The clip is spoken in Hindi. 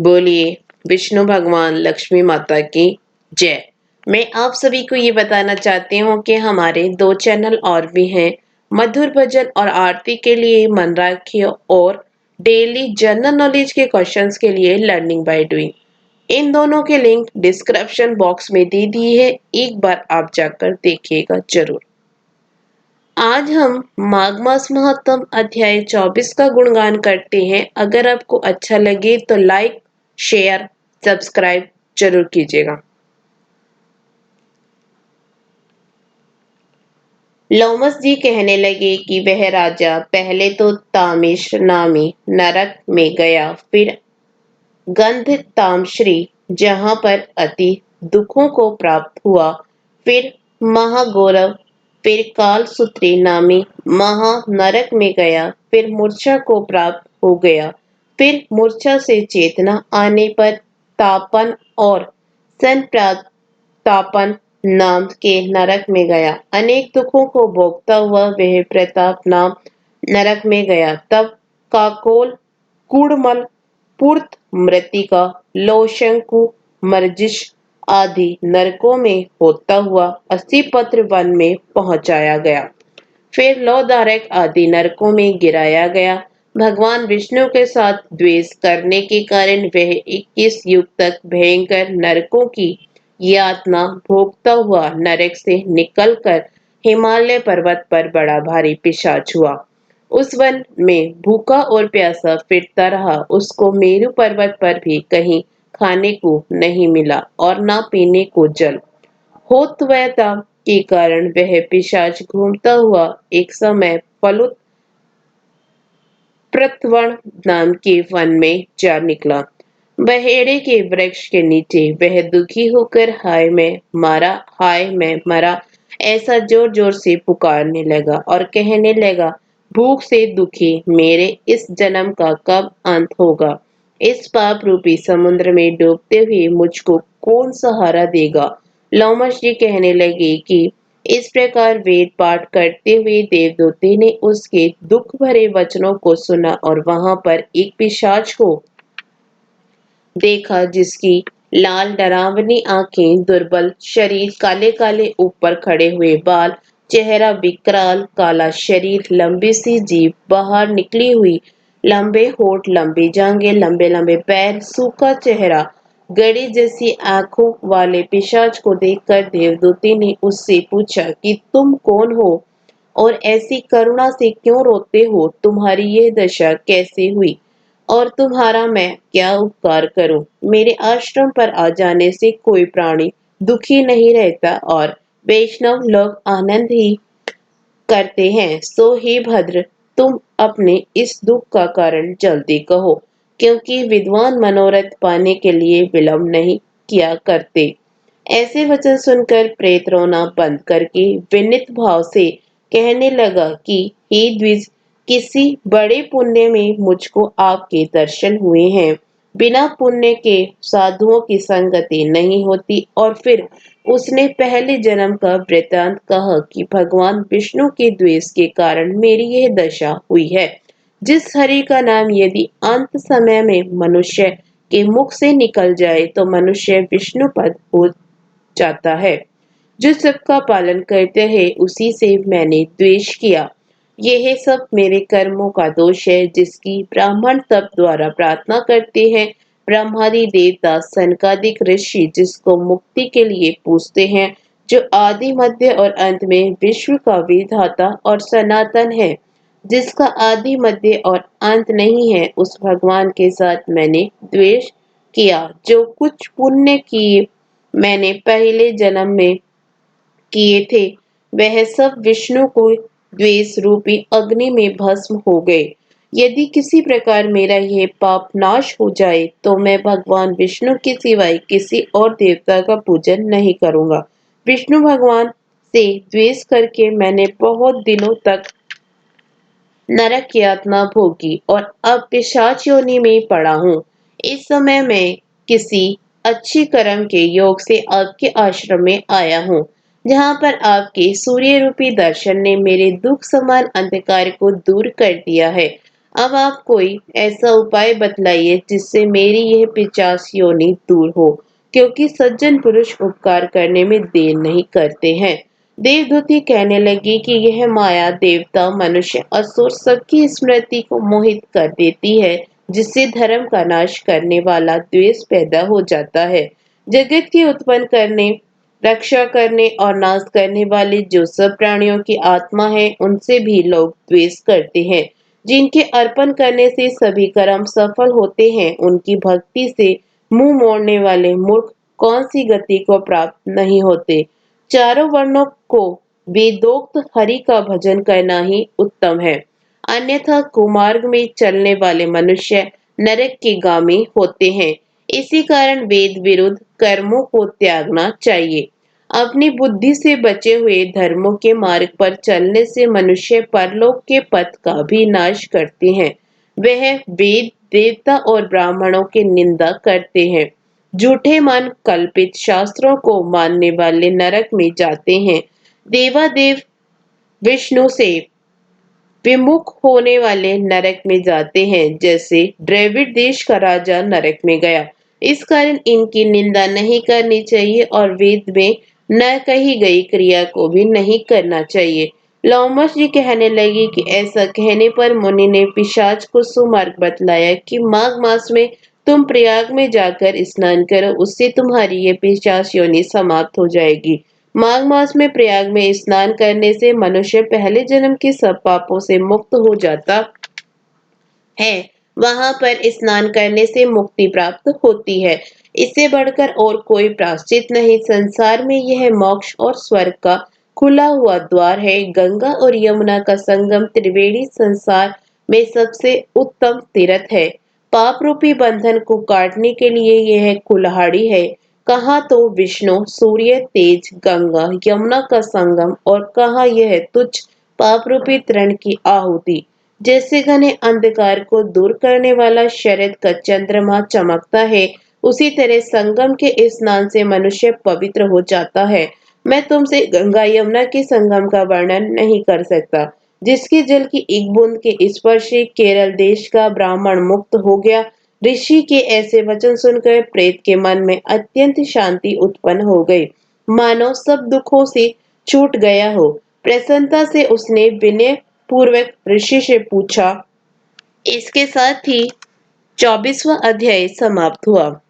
बोलिए विष्णु भगवान लक्ष्मी माता की जय। मैं आप सभी को ये बताना चाहती हूँ कि हमारे 2 चैनल और भी हैं। मधुर भजन और आरती के लिए मन राखियो और डेली जनरल नॉलेज के क्वेश्चंस के लिए लर्निंग बाय डूइंग। इन दोनों के लिंक डिस्क्रिप्शन बॉक्स में दे दी है, एक बार आप जाकर देखिएगा जरूर। आज हम माघ मास महत्तम अध्याय 24 का गुणगान करते हैं। अगर आपको अच्छा लगे तो लाइक, शेयर, सब्सक्राइब जरूर कीजिएगा। लोमस जी कहने लगे कि वह राजा पहले तो तामिश नामी नरक में गया, फिर गंध तामश्री जहां पर अति दुखों को प्राप्त हुआ, फिर महागौरव, फिर कालसूत्री नामी महा नरक में गया, फिर मूर्छा को प्राप्त हो गया, फिर मूर्छा से चेतना आने पर तापन और संप्रातापन नाम के नरक में गया। अनेक दुखों को भोगता हुआ वह प्रताप नाम नरक में गया। तब काकोल, कूड़मल, पूर्त, मृतिका, लोशंकु, मरजिश आदि नरकों में होता हुआ 80 पत्र वन में पहुंचाया गया। फिर लोदारक आदि नरकों में गिराया गया। भगवान विष्णु के साथ द्वेष करने के कारण वह 21 युग तक भयंकर नरकों की यातना भोगता हुआ नरक से निकलकर हिमालय पर्वत पर बड़ा भारी पिशाच हुआ। उस वन में भूखा और प्यासा फिरता रहा। उसको मेरु पर्वत पर भी कहीं खाने को नहीं मिला और ना पीने को जल। होतव्यता के कारण वह पिशाच घूमता हुआ एक समय पलुत प्रतवन नाम के वन में जा निकला। बहेड़े के वृक्ष के नीचे वह दुखी होकर हाय मैं मरा ऐसा जोर जोर से पुकारने लगा और कहने लगा, भूख से दुखी मेरे इस जन्म का कब अंत होगा। इस पाप रूपी समुद्र में डूबते हुए मुझको कौन सहारा देगा। लोमश जी कहने लगे कि इस प्रकार वेद पाठ करते हुए देवदूते ने उसके दुख भरे वचनों को सुना और वहां पर एक पिशाच को देखा जिसकी लाल डरावनी आंखें, दुर्बल शरीर, काले काले ऊपर खड़े हुए बाल, चेहरा विकराल, काला शरीर, लंबी सी जीभ, बाहर निकली हुई, लंबे होठ, लंबी जांघें, लंबे लंबे पैर, सूखा चेहरा, गड़ी जैसी आंखों वाले पिशाच को देखकर देवदूती ने उससे पूछा कि तुम कौन हो और ऐसी करुणा से क्यों रोते हो। तुम्हारी यह दशा कैसे हुई और तुम्हारा मैं क्या उपकार करूं। मेरे आश्रम पर आ जाने से कोई प्राणी दुखी नहीं रहता और वैष्णव लोग आनंद ही करते हैं। सो हे भद्र, तुम अपने इस दुख का कारण जल्दी कहो, क्योंकि विद्वान मनोरथ पाने के लिए विलंब नहीं किया करते। ऐसे वचन सुनकर प्रेत रोना बंद करके विनीत भाव से कहने लगा कि हे द्विज, किसी बड़े पुण्य में मुझको आपके दर्शन हुए हैं। बिना पुण्य के साधुओं की संगति नहीं होती। और फिर उसने पहले जन्म का वृतांत कहा कि भगवान विष्णु के द्वेष के कारण मेरी यह दशा हुई है। जिस हरि का नाम यदि अंत समय में मनुष्य के मुख से निकल जाए तो मनुष्य विष्णु पद हो जाता है। जो सबका पालन करते हैं उसी से मैंने द्वेष किया। यह सब मेरे कर्मों का दोष है जिसकी ब्राह्मण तप द्वारा प्रार्थना करते हैं। ब्रह्मादि देवता, सनकादिक ऋषि जिसको मुक्ति के लिए पूछते हैं, जो आदि मध्य और अंत में विश्व का विधाता और सनातन है, जिसका आदि मध्य और अंत नहीं है, उस भगवान के साथ मैंने द्वेष किया। जो कुछ पुण्य किए मैंने पहले जन्म में किए थे, वह सब विष्णु को द्वेष रूपी अग्नि में भस्म हो गए। यदि किसी प्रकार मेरा यह पाप नाश हो जाए तो मैं भगवान विष्णु के सिवाय किसी और देवता का पूजन नहीं करूंगा। विष्णु भगवान से द्वेष करके मैंने बहुत दिनों तक नरक यातना भोगी और अब पिशाच योनि में पड़ा हूँ। इस समय मैं किसी अच्छी कर्म के योग से आपके आश्रम में आया हूँ, जहाँ पर आपके सूर्य रूपी दर्शन ने मेरे दुख समान अंधकार को दूर कर दिया है। अब आप कोई ऐसा उपाय बतलाइए जिससे मेरी यह पिचास योनि दूर हो, क्योंकि सज्जन पुरुष उपकार करने में देर नहीं करते हैं। देवदूती कहने लगी कि यह माया देवता, मनुष्य, असुर सबकी स्मृति को मोहित कर देती है, जिससे धर्म का नाश करने वाला द्वेष पैदा हो जाता है। जगत की उत्पन्न करने, रक्षा करने और नाश करने वाले जो सब प्राणियों की आत्मा है, उनसे भी लोग द्वेष करते हैं। जिनके अर्पण करने से सभी कर्म सफल होते हैं, उनकी भक्ति से मुंह मोड़ने वाले मूर्ख कौन सी गति को प्राप्त नहीं होते। चारों वर्णों को वेदोक्त हरि का भजन करना ही उत्तम है, अन्यथा कुमार्ग में चलने वाले मनुष्य नरक के गामी होते हैं। इसी कारण वेद विरुद्ध कर्मों को त्यागना चाहिए। अपनी बुद्धि से बचे हुए धर्मों के मार्ग पर चलने से मनुष्य परलोक के पथ का भी नाश करते हैं। वह वेद, देवता और ब्राह्मणों की निंदा करते हैं। झूठे मन कल्पित शास्त्रों को मानने वाले नरक में जाते हैं। देवादेव विष्णु से विमुख होने वाले नरक में जाते हैं, जैसे द्रविड़ देश का राजा नरक में गया। इस कारण इनकी निंदा नहीं करनी चाहिए और वेद में न कही गई क्रिया को भी नहीं करना चाहिए। लोमस जी कहने लगी कि ऐसा कहने पर मुनि ने पिशाच को सुमार्ग बतलाया कि माघ मास में तुम प्रयाग में जाकर स्नान करो, उससे तुम्हारी ये पिशाच योनि समाप्त हो जाएगी। माघ मास में प्रयाग में स्नान करने से मनुष्य पहले जन्म के सब पापों से मुक्त हो जाता है। वहां पर स्नान करने से मुक्ति प्राप्त होती है। इससे बढ़कर और कोई प्रायश्चित नहीं। संसार में यह मोक्ष और स्वर्ग का खुला हुआ द्वार है। गंगा और यमुना का संगम त्रिवेणी संसार में सबसे उत्तम तीर्थ है। पाप रूपी बंधन को काटने के लिए यह कुल्हाड़ी है। कहाँ तो विष्णु, सूर्य, तेज, गंगा, यमुना का संगम और कहाँ यह तुच्छ पाप रूपी तृण की आहुति। जैसे घने अंधकार को दूर करने वाला शरद का चंद्रमा चमकता है, उसी तरह संगम के स्नान से मनुष्य पवित्र हो जाता है। मैं तुमसे गंगा यमुना के संगम का वर्णन नहीं कर सकता, जिसके जल की एक बूंद के स्पर्श से केरल देश का ब्राह्मण मुक्त हो गया। ऋषि के ऐसे वचन सुनकर प्रेत के मन में अत्यंत शांति उत्पन्न हो गई, मानो सब दुखों से छूट गया हो। प्रसन्नता से उसने विनय पूर्वक ऋषि से पूछा। इसके साथ ही 24वां अध्याय समाप्त हुआ।